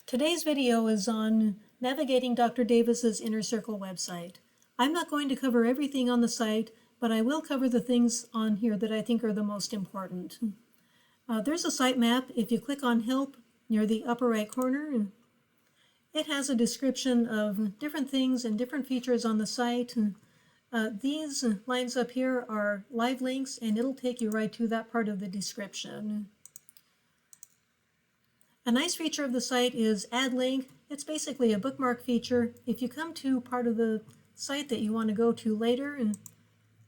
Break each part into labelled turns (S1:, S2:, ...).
S1: Today's video is on navigating Dr. Davis's Inner Circle website. I'm not going to cover everything on the site, but I will cover the things on here that I think are the most important. There's a sitemap. If you click on Help near the upper right corner, it has a description of different things and different features on the site. These lines up here are live links, and it'll take you right to that part of the description. A nice feature of the site is Add Link. It's basically a bookmark feature. If you come to part of the site that you want to go to later, and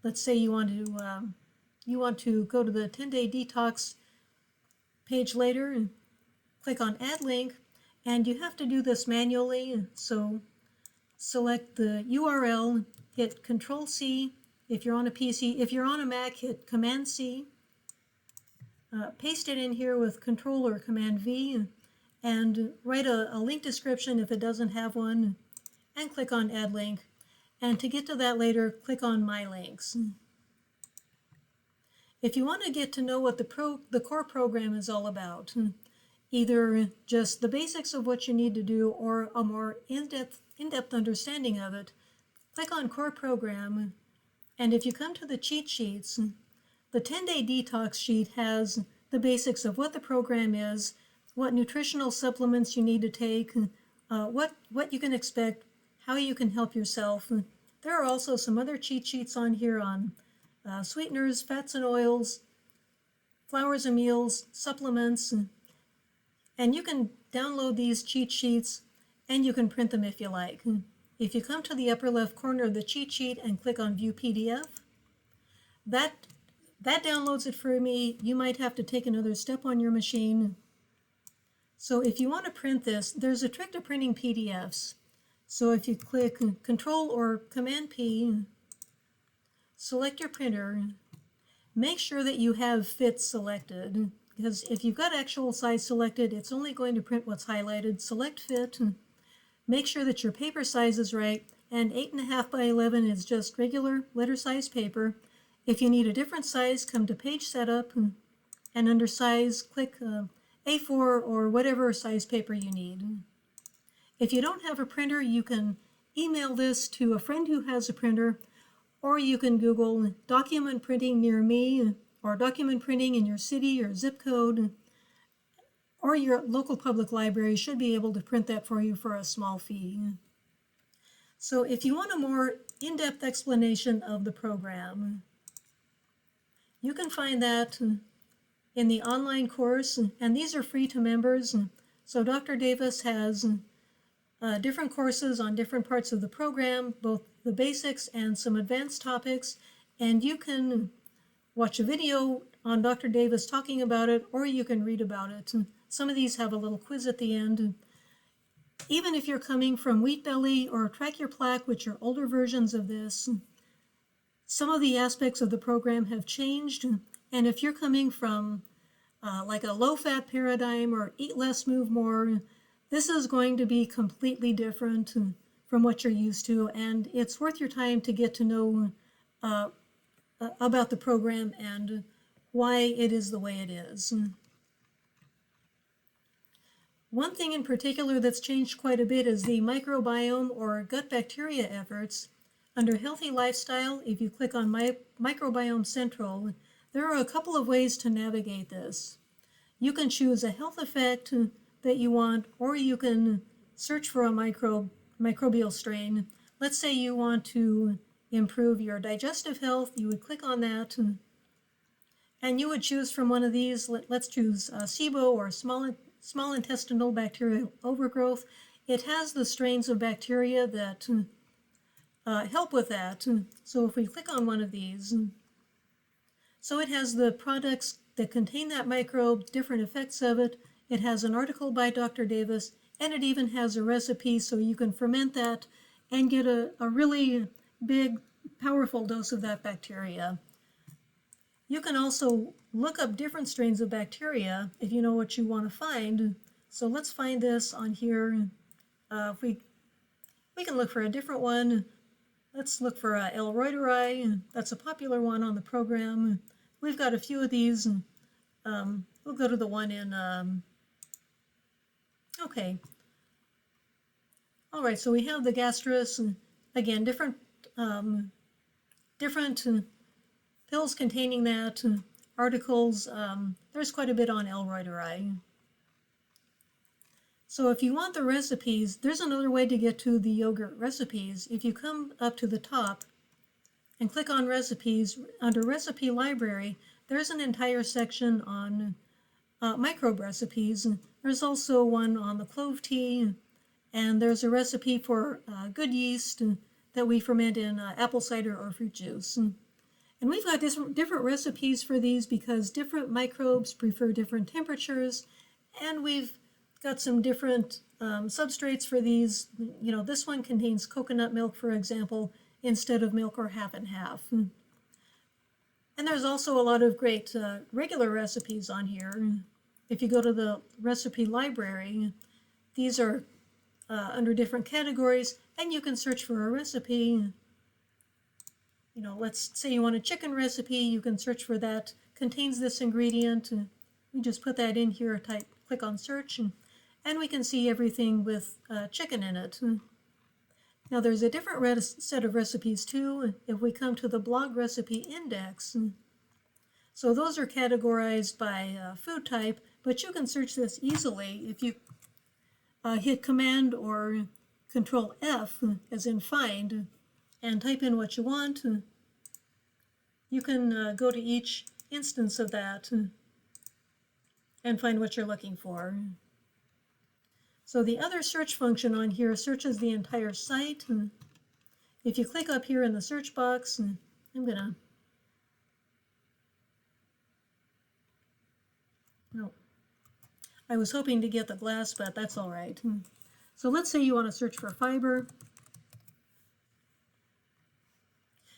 S1: let's say you want to go to the 10-day detox page later, and click on Add Link, and you have to do this manually. So select the URL, hit Control-C if you're on a PC. If you're on a Mac, hit Command-C. Paste it in here with Control or Command-V, and write a link description if it doesn't have one, and click on Add Link. And to get to that later, click on My Links. If you want to get to know what the core program is all about, either just the basics of what you need to do or a more in-depth understanding of it, click on Core Program. And if you come to the cheat sheets, the 10-day detox sheet has the basics of what the program is, what nutritional supplements you need to take, what you can expect, how you can help yourself. There are also some other cheat sheets on here on sweeteners, fats and oils, flours and meals, supplements, and you can download these cheat sheets and you can print them if you like. If you come to the upper left corner of the cheat sheet and click on View PDF, that downloads it for me. You might have to take another step on your machine. So if you want to print this, there's a trick to printing PDFs. So if you click Control or Command-P, select your printer, make sure that you have fit selected, because if you've got actual size selected, it's only going to print what's highlighted. Select fit, make sure that your paper size is right, and 8.5 by 11 is just regular letter size paper. If you need a different size, come to Page Setup, and under Size, click A4 or whatever size paper you need. If you don't have a printer, you can email this to a friend who has a printer, or you can Google document printing near me, or document printing in your city or zip code, or your local public library should be able to print that for you for a small fee. So if you want a more in-depth explanation of the program, you can find that in the online course, and these are free to members. So Dr. Davis has different courses on different parts of the program, both the basics and some advanced topics, and you can watch a video on Dr. Davis talking about it, or you can read about it. Some of these have a little quiz at the end. Even if you're coming from Wheat Belly or Track Your Plaque, which are older versions of this, some of the aspects of the program have changed, and if you're coming from like a low-fat paradigm or eat less, move more, this is going to be completely different from what you're used to, and it's worth your time to get to know about the program and why it is the way it is. One thing in particular that's changed quite a bit is the microbiome or gut bacteria efforts. Under Healthy Lifestyle, if you click on Microbiome Central, there are a couple of ways to navigate this. You can choose a health effect that you want, or you can search for a microbial strain. Let's say you want to improve your digestive health. You would click on that, and you would choose from one of these. Let's choose SIBO, or small intestinal bacterial overgrowth. It has the strains of bacteria that help with that. So if we click on one of these, so it has the products that contain that microbe, different effects of it. It has an article by Dr. Davis, and it even has a recipe so you can ferment that and get a really big, powerful dose of that bacteria. You can also look up different strains of bacteria if you know what you want to find. So let's find this on here. If we can look for a different one. Let's look for L. reuteri. That's a popular one on the program. We've got a few of these. We'll go to the one in, okay, All right, so we have the gastrus, and again, different pills containing that, articles. There's quite a bit on L. reuteri. So if you want the recipes, there's another way to get to the yogurt recipes. If you come up to the top and click on recipes, under recipe library, there's an entire section on microbe recipes. There's also one on the clove tea, and there's a recipe for good yeast that we ferment in apple cider or fruit juice. And we've got different recipes for these because different microbes prefer different temperatures, and we've got some different substrates for these. You know, this one contains coconut milk, for example, instead of milk or half and half. And there's also a lot of great regular recipes on here. If you go to the recipe library, these are under different categories, and you can search for a recipe. You know, let's say you want a chicken recipe, you can search for that. Contains this ingredient. We just put that in here, click on search, and we can see everything with chicken in it. Now there's a different set of recipes too if we come to the blog recipe index. So those are categorized by food type, but you can search this easily if you hit Command or Control F, as in find, and type in what you want. You can go to each instance of that and find what you're looking for. So the other search function on here searches the entire site. If you click up here in the search box, I'm gonna, no, I was hoping to get the glass, but that's all right. So let's say you want to search for fiber.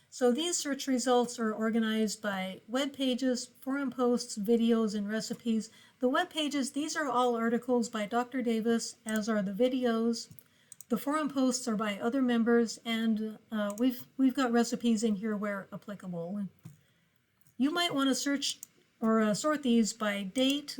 S1: So these search results are organized by web pages, forum posts, videos, and recipes. The web pages, these are all articles by Dr. Davis, as are the videos. The forum posts are by other members, and we've got recipes in here where applicable. You might want to search or sort these by date.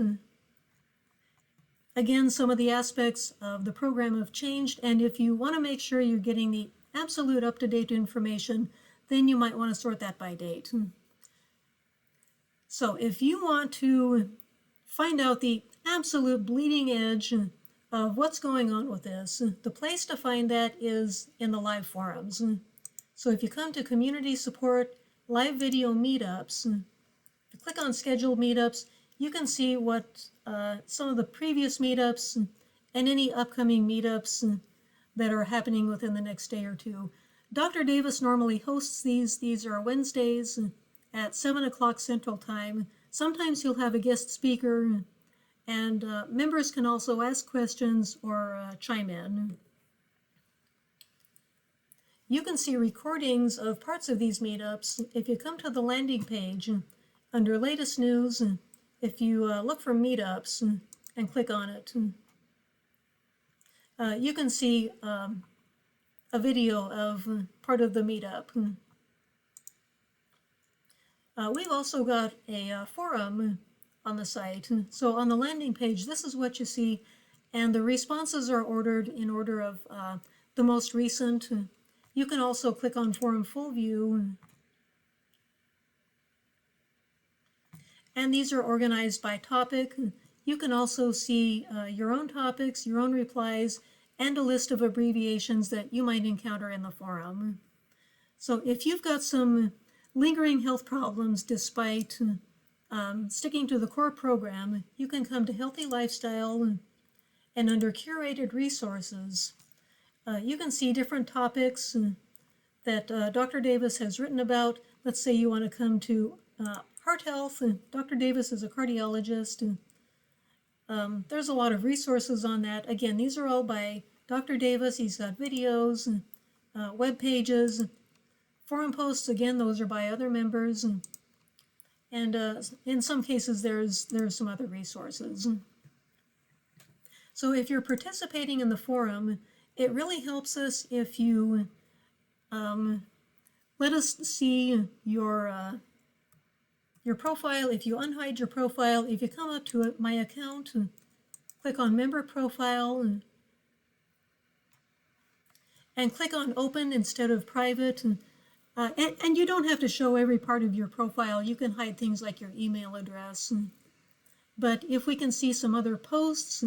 S1: Again, some of the aspects of the program have changed, and if you want to make sure you're getting the absolute up-to-date information, then you might want to sort that by date. So if you want to find out the absolute bleeding edge of what's going on with this, the place to find that is in the live forums. So if you come to community support, live video meetups, if you click on scheduled meetups, you can see what some of the previous meetups and any upcoming meetups that are happening within the next day or two. Dr. Davis normally hosts these. These are Wednesdays at 7 o'clock Central Time. Sometimes he'll have a guest speaker, and members can also ask questions or chime in. You can see recordings of parts of these meetups if you come to the landing page under latest news. If you look for meetups and click on it, you can see a video of part of the meetup. We've also got a forum on the site. So on the landing page, this is what you see, and the responses are ordered in order of the most recent. You can also click on Forum Full View, and these are organized by topic. You can also see your own topics, your own replies, and a list of abbreviations that you might encounter in the forum. So if you've got some lingering health problems despite sticking to the core program, you can come to Healthy Lifestyle, and under Curated Resources, you can see different topics that Dr. Davis has written about. Let's say you want to come to heart health. Dr. Davis is a cardiologist. There's a lot of resources on that. Again, these are all by Dr. Davis. He's got videos, web pages, forum posts. Again, those are by other members, and in some cases there's some other resources. So if you're participating in the forum, it really helps us if you let us see your profile. If you unhide your profile, if you come up to my account and click on member profile, and click on open instead of private. And you don't have to show every part of your profile. You can hide things like your email address. But if we can see some other posts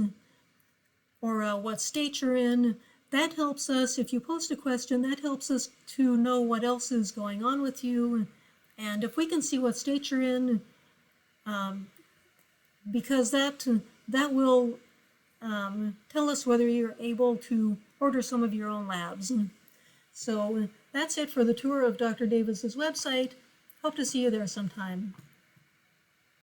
S1: or what state you're in, that helps us. If you post a question, that helps us to know what else is going on with you. And if we can see what state you're in, because that will tell us whether you're able to order some of your own labs. So that's it for the tour of Dr. Davis's website. Hope to see you there sometime.